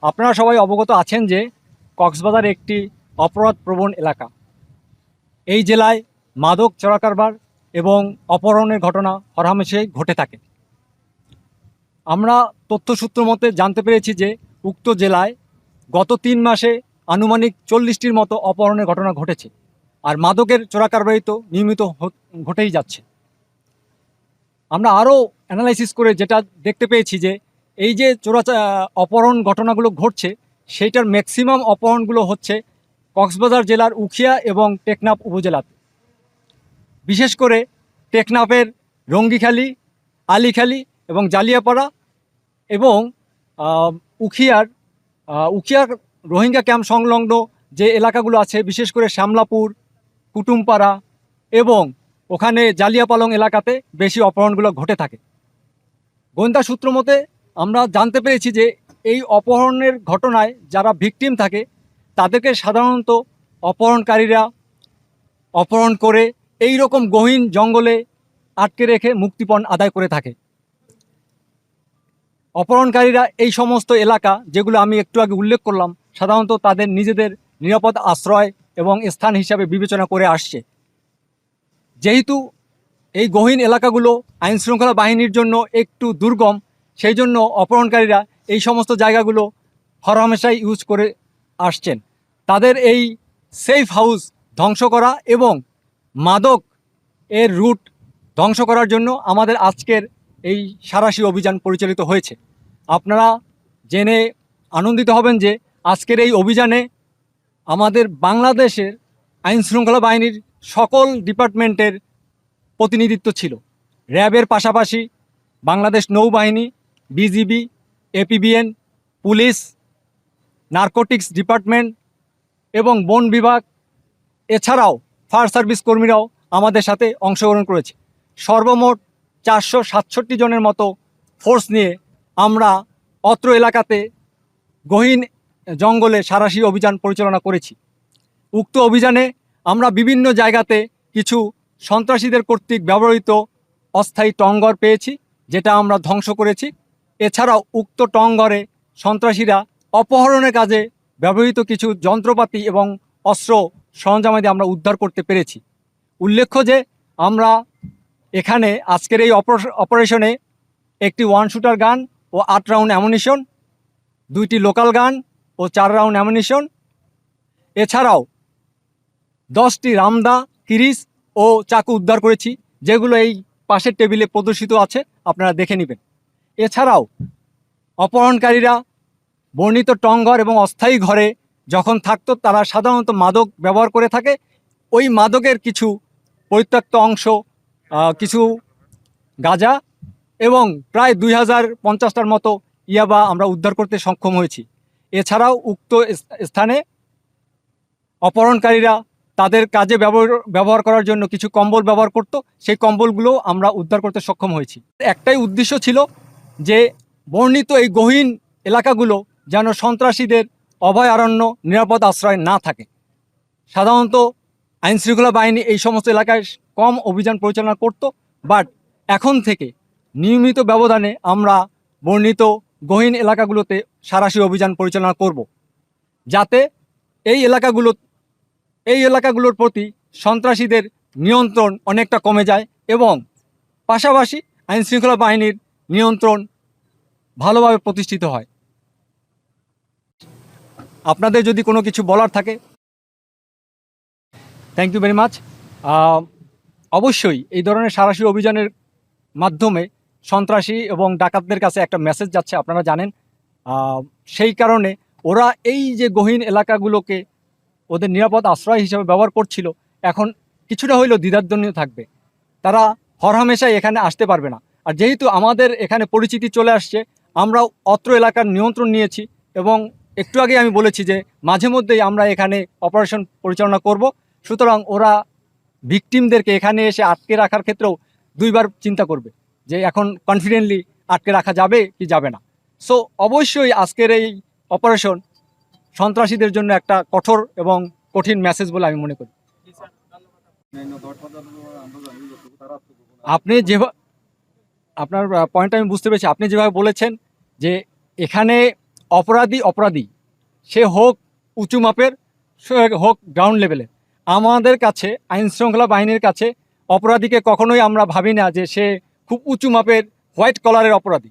আপনারা সবাই অবগত আছেন যে কক্সবাজার একটি অপরাধপ্রবণ এলাকা। এই জেলায় মাদক চোরাকারবার এবং অপহরণের ঘটনা হরহামেশাই ঘটে থাকে। আমরা তথ্যসূত্র মতে জানতে পেরেছি যে উক্ত জেলায় গত 3 মাসে আনুমানিক 40টির মতো অপহরণের ঘটনা ঘটেছে। আর মাদকের চোরাকারবারি তো নিয়মিত ঘটেই যাচ্ছে। আমরা আরও অ্যানালাইসিস করে যেটা দেখতে পেয়েছি যে এই যে অপহরণ ঘটনাগুলো ঘটছে, সেইটার ম্যাক্সিমাম অপহরণগুলো হচ্ছে কক্সবাজার জেলার উখিয়া এবং টেকনাফ উপজেলাতে। বিশেষ করে টেকনাফের রঙ্গিখালি, আলীখালি এবং জালিয়াপাড়া এবং উখিয়ার রোহিঙ্গা ক্যাম্প সংলগ্ন যে এলাকাগুলো আছে, বিশেষ করে শ্যামলাপুর, কুটুমপাড়া এবং ওখানে জালিয়াপালং এলাকাতে বেশি অপহরণগুলো ঘটে থাকে। গোয়েন্দা সূত্র মতে আমরা জানতে পেরেছি যে এই অপহরণের ঘটনায় যারা ভিকটিম থাকে তাদেরকে সাধারণত অপহরণকারীরা অপহরণ করে এই রকম গহীন জঙ্গলে আটকে রেখে মুক্তিপণ আদায় করে থাকে। অপহরণকারীরা এই সমস্ত এলাকা, যেগুলো আমি একটু আগে উল্লেখ করলাম, সাধারণত তাদের নিজেদের নিরাপদ আশ্রয় এবং স্থান হিসাবে বিবেচনা করে আসছে। যেহেতু এই গহীন এলাকাগুলো আইনশৃঙ্খলা বাহিনীর জন্য একটু দুর্গম, সেই জন্য অপহরণকারীরা এই সমস্ত জায়গাগুলো হরহামেশাই ইউজ করে আসছেন। তাদের এই সেফ হাউস ধ্বংস করা এবং মাদক এর রুট ধ্বংস করার জন্য আমাদের আজকের এই সাঁড়াশি অভিযান পরিচালিত হয়েছে। আপনারা জেনে আনন্দিত হবেন যে আজকের এই অভিযানে আমাদের বাংলাদেশের আইনশৃঙ্খলা বাহিনীর সকল ডিপার্টমেন্টের প্রতিনিধিত্ব ছিল। র্যাবের পাশাপাশি বাংলাদেশ নৌবাহিনী, BGB, APBN, police, narcotics department এবং বন বিভাগ, এছাড়াও ফায়ার সার্ভিস কর্মীরাও আমাদের সাথে অংশগ্রহণ করেছে। সর্বমোট 467 জনের মতো ফোর্স নিয়ে আমরা অত্র এলাকাতে গহীন জঙ্গলে সাঁড়াশি অভিযান পরিচালনা করেছি। উক্ত অভিযানে আমরা বিভিন্ন জায়গাতে কিছু সন্ত্রাসীদের কর্তৃক ব্যবহৃত অস্থায়ী টঙ্গর পেয়েছি, যেটা আমরা ধ্বংস করেছি। এছাড়াও উক্ত টঙ্গরে সন্ত্রাসীরা অপহরণের কাজে ব্যবহৃত কিছু যন্ত্রপাতি এবং অস্ত্র সরঞ্জামাদি আমরা উদ্ধার করতে পেরেছি। উল্লেখ্য যে আমরা এখানে আজকের এই অপারেশনে একটি 1 শুটার গান ও 8 রাউন্ড অ্যামুনিশন, 2টি লোকাল গান ও 4 রাউন্ড অ্যামুনিশন, এছাড়াও 10টি রামদা, কিরিস ও চাকু উদ্ধার করেছি, যেগুলো এই পাশের টেবিলে প্রদর্শিত আছে, আপনারা দেখে নেবেন। এছাড়াও অপহরণকারীরা বর্ণিত টংঘর এবং অস্থায়ী ঘরে যখন থাকতো, তারা সাধারণত মাদক ব্যবহার করে থাকে। ওই মাদকের কিছু পরিত্যক্ত অংশ, কিছু গাঁজা এবং প্রায় 2050টার মতো ইয়াবা আমরা উদ্ধার করতে সক্ষম হয়েছি। এছাড়াও উক্ত স্থানে অপহরণকারীরা তাদের কাজে ব্যবহার করার জন্য কিছু কম্বল ব্যবহার করত, সেই কম্বলগুলো আমরা উদ্ধার করতে সক্ষম হয়েছি। একটাই উদ্দেশ্য ছিল যে বর্ণিত এই গহীন এলাকাগুলো যেন সন্ত্রাসীদের অভয়ারণ্য, নিরাপদ আশ্রয় না থাকে। সাধারণত আইনশৃঙ্খলা বাহিনী এই সমস্ত এলাকায় কম অভিযান পরিচালনা করত, বাট এখন থেকে নিয়মিত ব্যবধানে আমরা বর্ণিত গহীন এলাকাগুলোতে সাঁড়াশি অভিযান পরিচালনা করব, যাতে এই এলাকাগুলোর প্রতি সন্ত্রাসীদের নিয়ন্ত্রণ অনেকটা কমে যায় এবং পাশাপাশি আইনশৃঙ্খলা বাহিনীর নিয়ন্ত্রণ ভালোভাবে প্রতিষ্ঠিত হয়। আপনাদের যদি কোনো কিছু বলার থাকে, থ্যাংক ইউ ভেরি মাচ। অবশ্যই এই ধরনের সাঁড়াশি অভিযানের মাধ্যমে সন্ত্রাসী এবং ডাকাতদের কাছে একটা মেসেজ যাচ্ছে, আপনারা জানেন। সেই কারণে ওরা এই যে গহীন এলাকাগুলোকে ওদের নিরাপদ আশ্রয় হিসেবে ব্যবহার করছিল, এখন কিছুটা হইলেও দ্বিধাদ্বন্দ্ব থাকবে, তারা হরহামেশাই এখানে আসতে পারবে না। আর যেহেতু আমাদের এখানে পরিচিতি চলে আসছে, আমরা অত্র এলাকার নিয়ন্ত্রণ নিয়েছি এবং একটু আগে আমি বলেছি যে মাঝে মধ্যেই আমরা এখানে অপারেশন পরিচালনা করব। সুতরাং ওরা ভিকটিমদেরকে এখানে এসে আটকে রাখার ক্ষেত্রেও দুইবার চিন্তা করবে যে এখন কনফিডেন্টলি আটকে রাখা যাবে কি যাবে না। সো অবশ্যই আজকের এই অপারেশন সন্ত্রাসীদের জন্য একটা কঠোর এবং কঠিন মেসেজ বলে আমি মনে করি। আপনি আপনার পয়েন্ট আমি বুঝতে পেরেছি। আপনি যেভাবে বলেছেন যে এখানে অপরাধী সে হোক উঁচু মাপের, সে হোক গ্রাউন্ড লেভেলের, আমাদের কাছে আইনশৃঙ্খলা বাহিনীর কাছে অপরাধীকে কখনোই আমরা ভাবি না যে সে খুব উঁচু মাপের হোয়াইট কলারের অপরাধী।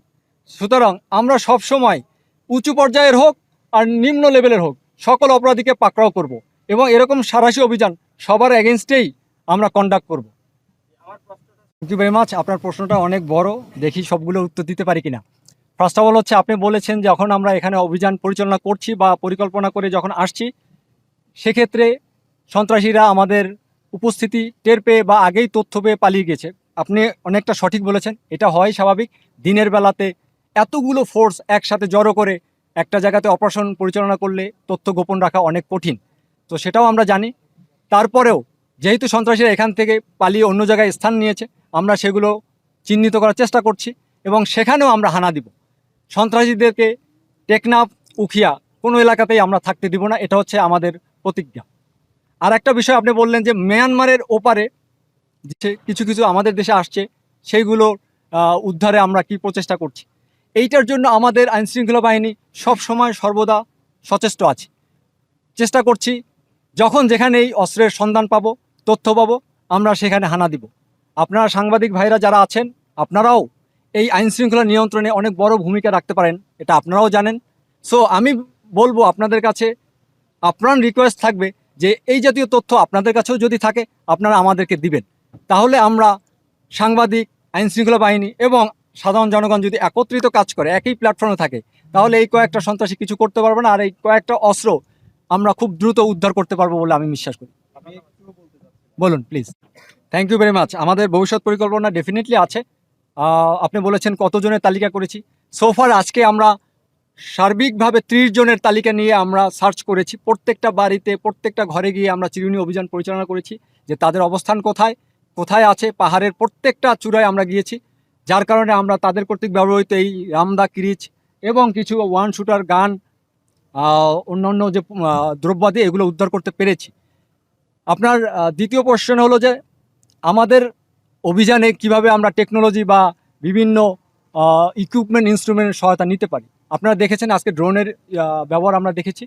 সুতরাং আমরা সব সময় উঁচু পর্যায়ের হোক আর নিম্ন লেভেলের হোক সকল অপরাধীকে পাকড়াও করব এবং এরকম সাঁড়াশি অভিযান সবার এগেনস্টেই আমরা কন্ডাক্ট করব। Thank you very much. আপনার প্রশ্নটা অনেক বড়, দেখি সবগুলো উত্তর দিতে পারি কিনা। ফার্স্ট অফ অল হচ্ছে, আপনি বলেছেন যখন আমরা এখানে অভিযান পরিচালনা করছি বা পরিকল্পনা করে যখন আসছি, সেক্ষেত্রে সন্ত্রাসীরা আমাদের উপস্থিতি টের পেয়ে বা আগেই তথ্য পেয়ে পালিয়ে গেছে। আপনি অনেকটা সঠিক বলেছেন, এটা হয় স্বাভাবিক। দিনের বেলাতে এতগুলো ফোর্স একসাথে জড়ো করে একটা জায়গাতে অপারেশন পরিচালনা করলে তথ্য গোপন রাখা অনেক কঠিন, তো সেটাও আমরা জানি। তারপরেও যেহেতু সন্ত্রাসীরা এখান থেকে পালিয়ে অন্য জায়গায় স্থান নিয়েছে, আমরা সেগুলো চিহ্নিত করার চেষ্টা করছি এবং সেখানেও আমরা হানা দিব। সন্ত্রাসীদেরকে টেকনাফ, উখিয়া কোনো এলাকাতেই আমরা থাকতে দিব না, এটা হচ্ছে আমাদের প্রতিজ্ঞা। আর একটা বিষয় আপনি বললেন যে মিয়ানমারের ওপারে যে কিছু কিছু আমাদের দেশে আসছে, সেইগুলো উদ্ধারে আমরা কি প্রচেষ্টা করছি। এইটার জন্য আমাদের আইনশৃঙ্খলা বাহিনী সব সময় সর্বদা সচেষ্ট আছে, চেষ্টা করছি যখন যেখানে এই অস্ত্রের সন্ধান পাবো, তথ্য পাবো, আমরা সেখানে হানা দিব। আপনারা সাংবাদিক ভাইরা যারা আছেন, আপনারাও এই আইনশৃঙ্খলা নিয়ন্ত্রণে অনেক বড় ভূমিকা রাখতে পারেন, এটা আপনারাও জানেন। সো আমি বলবো আপনাদের কাছে, আপনার রিকোয়েস্ট থাকবে যে এই জাতীয় তথ্য আপনাদের কাছেও যদি থাকে আপনারা আমাদেরকে দিবেন। তাহলে আমরা সাংবাদিক, আইনশৃঙ্খলা বাহিনী এবং সাধারণ জনগণ যদি একত্রিত কাজ করে, একই প্ল্যাটফর্মে থাকে, তাহলে এই কয়েকটা সন্ত্রাসী কিছু করতে পারবে না, আর এই কয়েকটা অস্ত্র আমরা খুব দ্রুত উদ্ধার করতে পারবো বলে আমি বিশ্বাস করি। বলুন please. Thank you very much. আমাদের ভবিষ্যৎ পরিকল্পনা ডেফিনেটলি আছে। আপনি বলেছেন কতজনের তালিকা করেছি। সোফার আজকে আমরা সার্বিকভাবে 30 জনের তালিকা নিয়ে আমরা সার্চ করেছি। প্রত্যেকটা বাড়িতে, প্রত্যেকটা ঘরে গিয়ে আমরা চিরুনি অভিযান পরিচালনা করেছি যে তাদের অবস্থান কোথায় কোথায় আছে। পাহাড়ের প্রত্যেকটা চূড়ায় আমরা গিয়েছি, যার কারণে আমরা তাদের কর্তৃক ব্যবহৃত এই রামদা, কিরিচ এবং কিছু ওয়ান শুটার গান, অন্যান্য যে দ্রব্যাদি, এগুলো উদ্ধার করতে পেরেছি। আপনার দ্বিতীয় কোশ্চেন হলো যে আমাদের অভিযানে কিভাবে আমরা টেকনোলজি বা বিভিন্ন ইকুইপমেন্ট, ইনস্ট্রুমেন্টের সহায়তা নিতে পারি। আপনারা দেখেছেন আজকে ড্রোনের ব্যবহার আমরা দেখেছি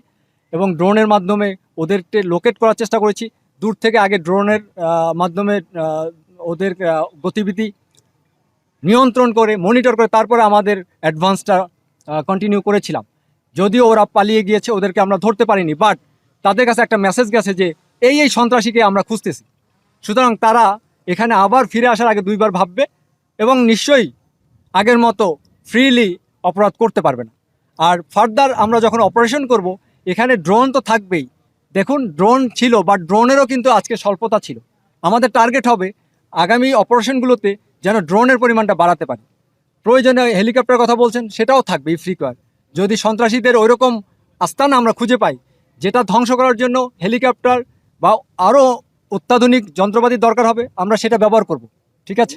এবং ড্রোনের মাধ্যমে ওদেরকে লোকেট করার চেষ্টা করেছি। দূর থেকে আগে ড্রোনের মাধ্যমে ওদের গতিবিধি নিয়ন্ত্রণ করে, মনিটর করে, তারপরে আমাদের অ্যাডভান্সটা কন্টিনিউ করেছিলাম। যদিও ওরা পালিয়ে গিয়েছে, ওদেরকে আমরা ধরতে পারিনি, বাট তাদের কাছে একটা মেসেজ গেছে যে এই সন্ত্রাসীকে আমরা খুঁজতেছি। সুতরাং তারা এখানে আবার ফিরে আসার আগে দুইবার ভাববে এবং নিশ্চয়ই আগের মতো ফ্রিলি অপরাধ করতে পারবে না। আর ফার্দার আমরা যখন অপারেশন করব, এখানে ড্রোন তো থাকবেই। দেখুন, ড্রোন ছিল, বাট ড্রোনেরও কিন্তু আজকে স্বল্পতা ছিল। আমাদের টার্গেট হবে আগামী অপারেশনগুলোতে যেন ড্রোনের পরিমাণটা বাড়াতে পারি। প্রয়োজনে হেলিকপ্টার কথা বলছেন, সেটাও থাকবে ইফ রিকোয়ার। যদি সন্ত্রাসীদের ওইরকম আস্তানা আমরা খুঁজে পাই যেটা ধ্বংস করার জন্য হেলিকপ্টার বা আরও অত্যাধুনিক যন্ত্রপাতির দরকার হবে, আমরা সেটা ব্যবহার করব। ঠিক আছে।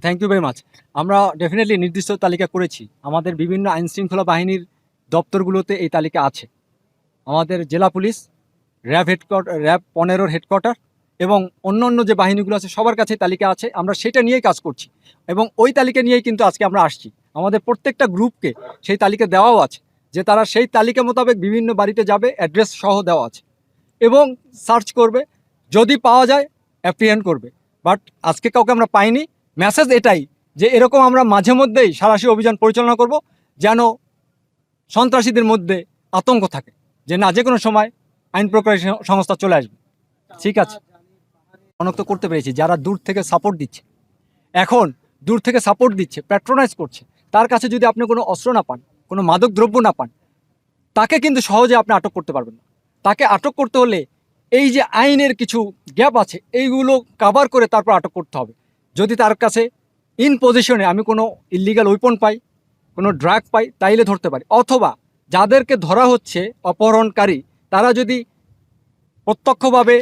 Thank you very much. আমরা ডেফিনেটলি নির্দিষ্ট তালিকা করেছি। আমাদের বিভিন্ন আইনশৃঙ্খলা বাহিনীর দপ্তরগুলোতে এই তালিকা আছে। আমাদের জেলা police, RAB headquarter, RAB 15 headquarter এবং অন্য যে বাহিনীগুলো আছে সবার কাছে তালিকা আছে। আমরা সেটা নিয়েই কাজ করছি এবং ওই তালিকা নিয়েই কিন্তু আজকে আমরা আসছি। আমাদের প্রত্যেকটা গ্রুপকে সেই তালিকা দেওয়াও আছে যে তারা সেই তালিকা মোতাবেক বিভিন্ন বাড়িতে যাবে, অ্যাড্রেস সহ দেওয়া আছে এবং সার্চ করবে, যদি পাওয়া যায় অ্যাপ্রিহেন্ড করবে। বাট আজকে কাউকে আমরা পাইনি। মেসেজ এটাই যে এরকম আমরা মাঝে মধ্যেই সাঁড়াশি অভিযান পরিচালনা করব, যেন সন্ত্রাসীদের মধ্যে আতঙ্ক থাকে যে না, যে কোনো সময় আইন প্রক্রিয়া সংস্থা চলে আসবে। ঠিক আছে, শনাক্ত করতে পেরেছি যারা দূর থেকে সাপোর্ট দিচ্ছে। এখন দূর থেকে সাপোর্ট দিচ্ছে, প্যাট্রোনাইজ করছে, তার কাছে যদি আপনি কোনো অস্ত্র না পান, কোনো মাদক দ্রব্য না পান, তাকে কিন্তু সহজে আপনি আটক করতে পারবেন না। তাকে আটক করতে হলে এই যে আইনের কিছু গ্যাপ আছে, এইগুলো কাভার করে তারপর আটক করতে হবে। যদি তার কাছে ইন পজিশনে আমি কোনো ইলিগাল ওয়েপন পাই, কোনো ড্রাগ পাই, তাইলে ধরতে পারি। অথবা যাদেরকে ধরা হচ্ছে অপহরণকারী, তারা যদি প্রত্যক্ষভাবে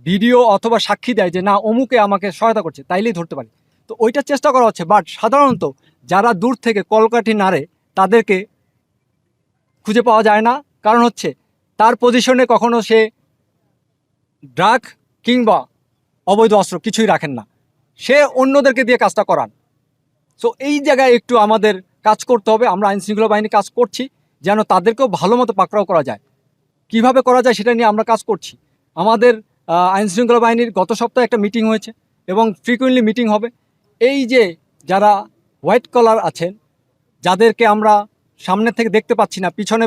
ভিডিও অথবা সাক্ষী দেয় যে না অমুকে আমাকে সহায়তা করছে, তাইলেই ধরতে পারি। তো ওইটার চেষ্টা করা হচ্ছে। বাট সাধারণত যারা দূর থেকে কলকাঠি নাড়ে তাদেরকে খুঁজে পাওয়া যায় না, কারণ হচ্ছে তার পজিশনে কখনো সে ড্রাগ কিংবা অবৈধ অস্ত্র কিছুই রাখেন না, সে অন্যদেরকে দিয়ে কাজটা করান। সো এই জায়গায় একটু আমাদের কাজ করতে হবে। আমরা আইনশৃঙ্খলা বাহিনী কাজ করছি যেন তাদেরকেও ভালো মতো পাকড়াও করা যায়। কিভাবে করা যায় সেটা নিয়ে আমরা কাজ করছি। আমাদের আইনশৃঙ্খলা বাহিনীর গত সপ্তাহে একটা মিটিং হয়েছে এবং ফ্রিকুয়েন্টলি মিটিং হবে। এই যে যারা হোয়াইট কলার আছেন, যাদেরকে আমরা সামনে থেকে দেখতে পাচ্ছি না, পিছনে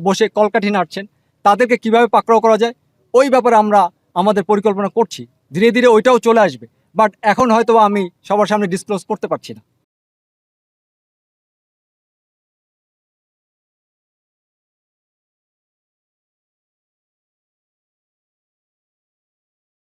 বসে কলকাঠি নাড়ছেন, তাদেরকে কিভাবে পাকড়াও করা যায় ওই ব্যাপারে আমরা আমাদের পরিকল্পনা করছি। ধীরে ধীরে ওইটাও চলে আসবে, বাট এখন হয়তো আমি সবার সামনে ডিসক্লোজ করতে পারছি না।